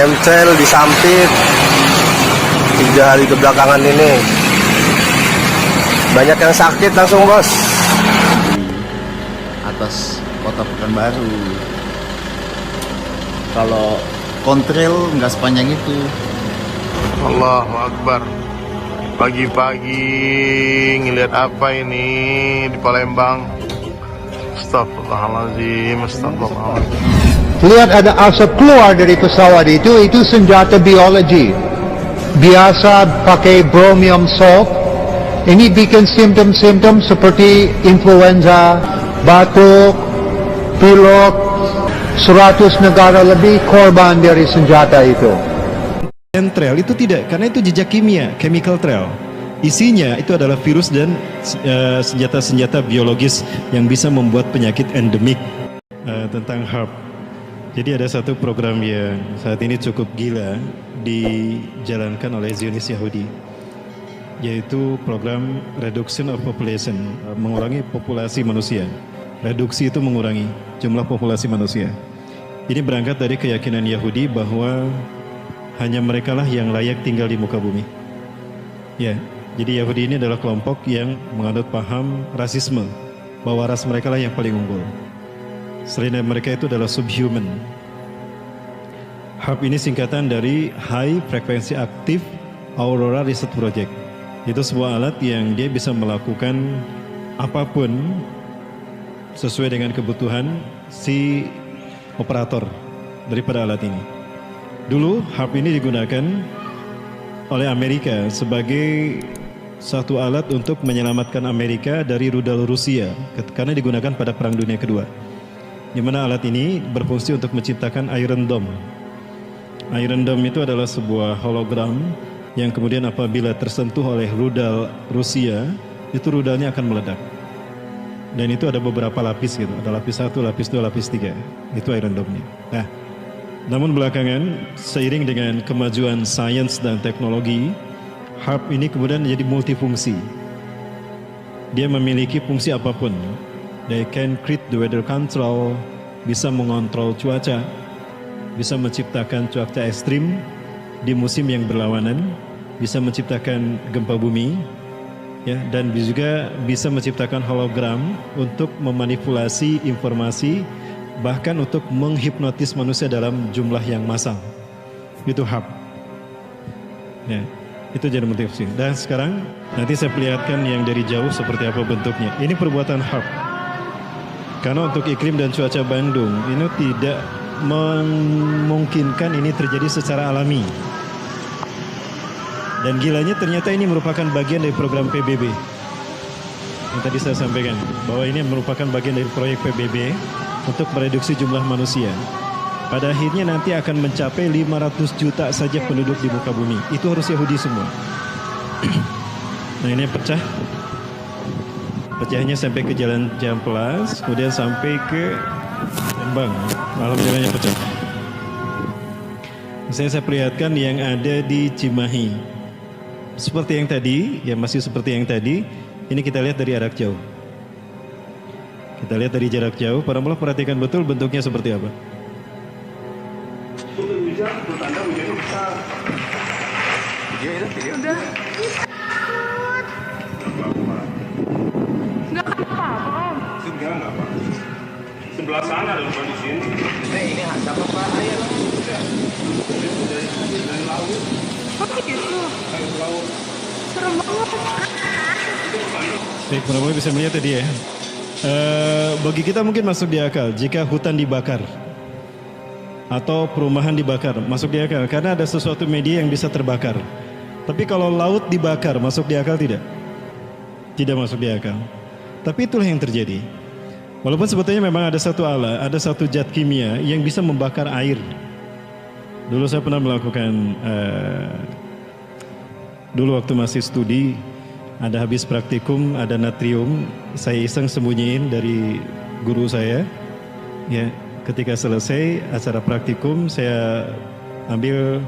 chemtrail disampit 3 hari kebelakangan ini. Banyak yang sakit langsung, bos. Atas kota Pekanbaru. Kalau kontrail nggak sepanjang itu. Allahu Akbar. Pagi-pagi ngeliat apa ini di Palembang. Astagfirullahaladzim, astagfirullahaladzim. Lihat ada asap keluar dari pesawat itu senjata biologi. Biasa pakai bromium salt. Ini bikin simptom-simptom seperti influenza, batuk, pilek. 100 negara lebih korban dari senjata itu. Trail itu tidak, karena itu jejak kimia, chemical trail. Isinya itu adalah virus dan senjata-senjata biologis yang bisa membuat penyakit endemik. Tentang HARP. Jadi ada satu program yang saat ini cukup gila dijalankan oleh Zionis Yahudi, yaitu program Reduction of Population, mengurangi populasi manusia. Reduksi itu mengurangi jumlah populasi manusia. Ini berangkat dari keyakinan Yahudi bahwa hanya merekalah yang layak tinggal di muka bumi. Ya, jadi Yahudi ini adalah kelompok yang menganut paham rasisme, bahwa ras mereka lah yang paling unggul. Selain mereka itu adalah subhuman. HARP ini singkatan dari High Frequency Active Aurora Research Project. Itu sebuah alat yang dia bisa melakukan apapun sesuai dengan kebutuhan si operator daripada alat ini. Dulu HARP ini digunakan oleh Amerika sebagai satu alat untuk menyelamatkan Amerika dari rudal Rusia karena digunakan pada Perang Dunia Kedua, di mana alat ini berfungsi untuk menciptakan Iron Dome. Iron Dome itu adalah sebuah hologram yang kemudian apabila tersentuh oleh rudal Rusia, itu rudalnya akan meledak. Dan itu ada beberapa lapis gitu, ada lapis 1, lapis 2, lapis 3. Itu Iron Dome-nya. Nah, namun belakangan seiring dengan kemajuan sains dan teknologi, HARP ini kemudian menjadi multifungsi. Dia memiliki fungsi apapun. They can create the weather control, bisa mengontrol cuaca, bisa menciptakan cuaca ekstrim di musim yang berlawanan, bisa menciptakan gempa bumi, ya, dan juga bisa menciptakan hologram untuk memanipulasi informasi, bahkan untuk menghipnotis manusia dalam jumlah yang massal. Itu HARP. Ya, itu jadi multifungsi. Dan sekarang nanti saya perlihatkan yang dari jauh seperti apa bentuknya. Ini perbuatan HARP. Karena untuk iklim dan cuaca Bandung ini tidak memungkinkan ini terjadi secara alami. Dan gilanya ternyata ini merupakan bagian dari program PBB. Yang tadi saya sampaikan, bahwa ini merupakan bagian dari proyek PBB untuk mereduksi jumlah manusia. Pada akhirnya nanti akan mencapai 500 juta saja penduduk di muka bumi. Itu harus Yahudi semua. Nah, ini pecah. Pecahnya sampai ke Jalan Ciamplas, kemudian sampai ke Lembang. Alhamdulillahnya pecah. Saya perlihatkan yang ada di Cimahi. Seperti yang tadi, ya masih seperti yang tadi, ini kita lihat dari jarak jauh. Kita lihat dari jarak jauh, para mulai perhatikan betul bentuknya seperti apa. Udah. Nggak apa-apa, Om. Enggak apa. Sebelah sana ada bukan di sini. Ini ada apa air? Dari laut. Oh gitu. Air laut. Serem banget. Baik, para mulai bisa melihat tadi ya. Bagi kita mungkin masuk di akal jika hutan dibakar atau perumahan dibakar, masuk di akal karena ada sesuatu media yang bisa terbakar. Tapi kalau laut dibakar, masuk di akal tidak? Tidak masuk di akal. Tapi itulah yang terjadi. Walaupun sebetulnya memang ada satu alat, ada satu zat kimia yang bisa membakar air. Dulu saya pernah melakukan, dulu waktu masih studi, ada habis praktikum, ada natrium, saya iseng sembunyiin dari guru saya. Ya, ketika selesai acara praktikum, saya ambil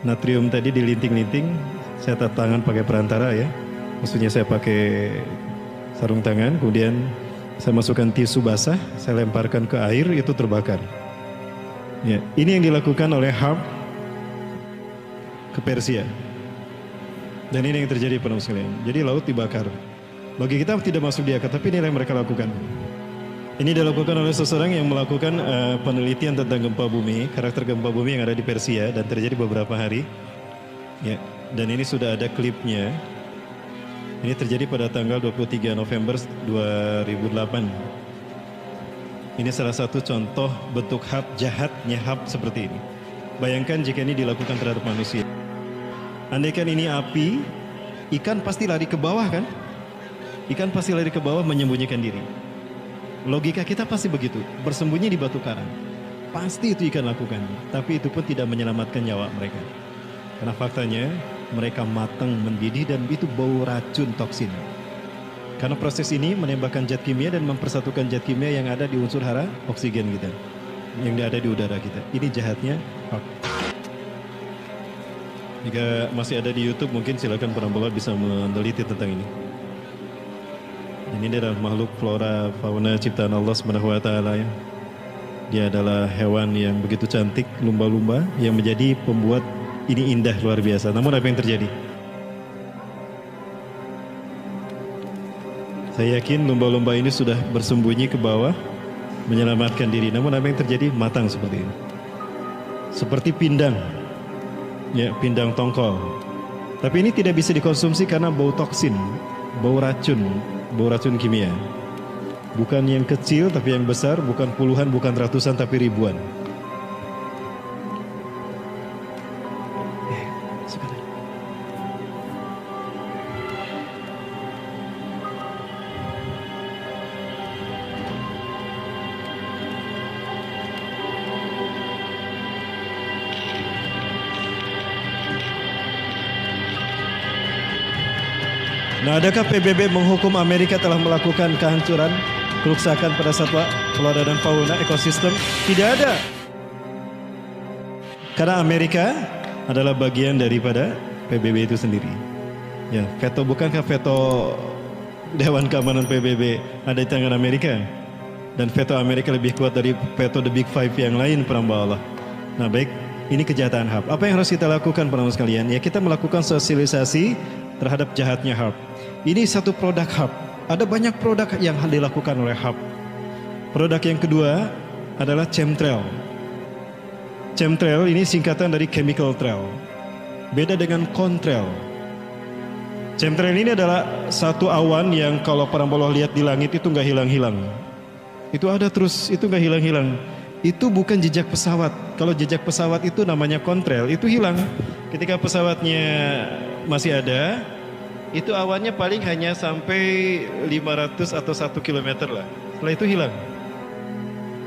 natrium tadi dilinting-linting, saya tata tangan pakai perantara ya. Maksudnya saya pakai sarung tangan, kemudian saya masukkan tisu basah, saya lemparkan ke air, itu terbakar. Ya, ini yang dilakukan oleh HARP ke Persia. Dan ini yang terjadi pada sekalian. Jadi laut dibakar. Bagi kita tidak masuk di akal, tapi ini yang mereka lakukan. Ini dilakukan oleh seseorang yang melakukan penelitian tentang gempa bumi, karakter gempa bumi yang ada di Persia dan terjadi beberapa hari. Ya, dan ini sudah ada klipnya. Ini terjadi pada tanggal 23 November 2008. Ini salah satu contoh bentuk hab jahatnya hab seperti ini. Bayangkan jika ini dilakukan terhadap manusia. Andaikan ini api, ikan pasti lari ke bawah kan? Ikan pasti lari ke bawah menyembunyikan diri. Logika kita pasti begitu, bersembunyi di batu karang. Pasti itu ikan lakukan, tapi itu pun tidak menyelamatkan nyawa mereka. Karena faktanya mereka matang mendidih dan itu bau racun toksin. Karena proses ini menembakkan zat kimia dan mempersatukan zat kimia yang ada di unsur hara oksigen kita, yang ada di udara kita. Ini jahatnya hab. Jika masih ada di YouTube mungkin silakan Perambawa bisa meneliti tentang ini. Ini adalah makhluk flora fauna ciptaan Allah Subhanahu wa taala ya. Dia adalah hewan yang begitu cantik, lumba-lumba yang menjadi pembuat ini indah luar biasa. Namun apa yang terjadi? Saya yakin lumba-lumba ini sudah bersembunyi ke bawah menyelamatkan diri. Namun apa yang terjadi? Matang seperti ini. Seperti pindang. Ya, pindang tongkol. Tapi ini tidak bisa dikonsumsi karena bau toksin, bau racun kimia. Bukan yang kecil tapi yang besar, bukan puluhan, bukan ratusan tapi ribuan. Nah, adakah PBB menghukum Amerika telah melakukan kehancuran, kerusakan pada satwa, flora dan fauna, ekosistem? Tidak ada. Karena Amerika adalah bagian daripada PBB itu sendiri. Ya, veto, bukankah veto Dewan Keamanan PBB ada di tangan Amerika? Dan veto Amerika lebih kuat dari veto The Big Five yang lain, Perambawa Allah. Nah, baik, ini kejahatan HAB. Apa yang harus kita lakukan, Perambawa sekalian? Ya, kita melakukan sosialisasi terhadap jahatnya HAB. Ini satu produk HAB. Ada banyak produk yang dilakukan oleh HAB. Produk yang kedua adalah chemtrail. Chemtrail ini singkatan dari chemical trail. Beda dengan contrail. Chemtrail ini adalah satu awan yang kalau Perambawa lihat di langit itu nggak hilang-hilang. Itu ada terus, itu nggak hilang-hilang. Itu bukan jejak pesawat. Kalau jejak pesawat itu namanya contrail, itu hilang. Ketika pesawatnya masih ada, itu awannya paling hanya sampai 500 atau 1 kilometer lah. Setelah itu hilang.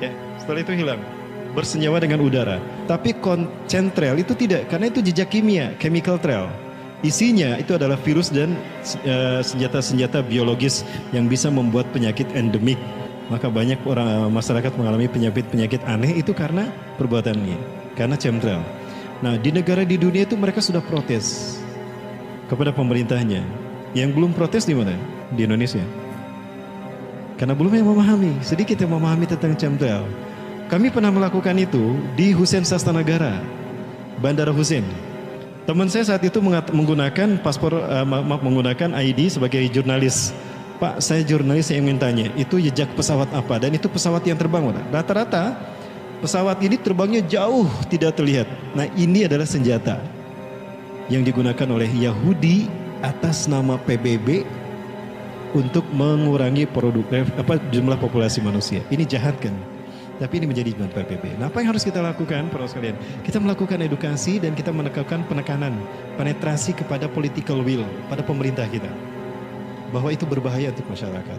Ya, setelah itu hilang. Bersenyawa dengan udara. Tapi chemtrail itu tidak, karena itu jejak kimia, chemical trail. Isinya itu adalah virus dan senjata-senjata biologis yang bisa membuat penyakit endemik. Maka banyak orang masyarakat mengalami penyakit-penyakit aneh itu karena perbuatan ini, karena chemtrail. Nah, di negara di dunia itu mereka sudah protes kepada pemerintahnya. Yang belum protes di mana? Di Indonesia. Karena belum yang memahami, sedikit yang memahami tentang chemtrail. Kami pernah melakukan itu di Hussein Sastranagara, Bandara Hussein. Teman saya saat itu menggunakan paspor, menggunakan ID sebagai jurnalis. Pak, saya jurnalis, saya ingin tanya, itu jejak pesawat apa? Dan itu pesawat yang terbang, rata-rata pesawat ini terbangnya jauh tidak terlihat. Nah, ini adalah senjata yang digunakan oleh Yahudi atas nama PBB untuk mengurangi jumlah populasi manusia. Ini jahat kan? Tapi ini menjadi jumlah PBB. Nah, apa yang harus kita lakukan, para sekalian? Kita melakukan edukasi dan kita menekankan penekanan, penetrasi kepada political will, pada pemerintah kita, bahwa itu berbahaya untuk masyarakat.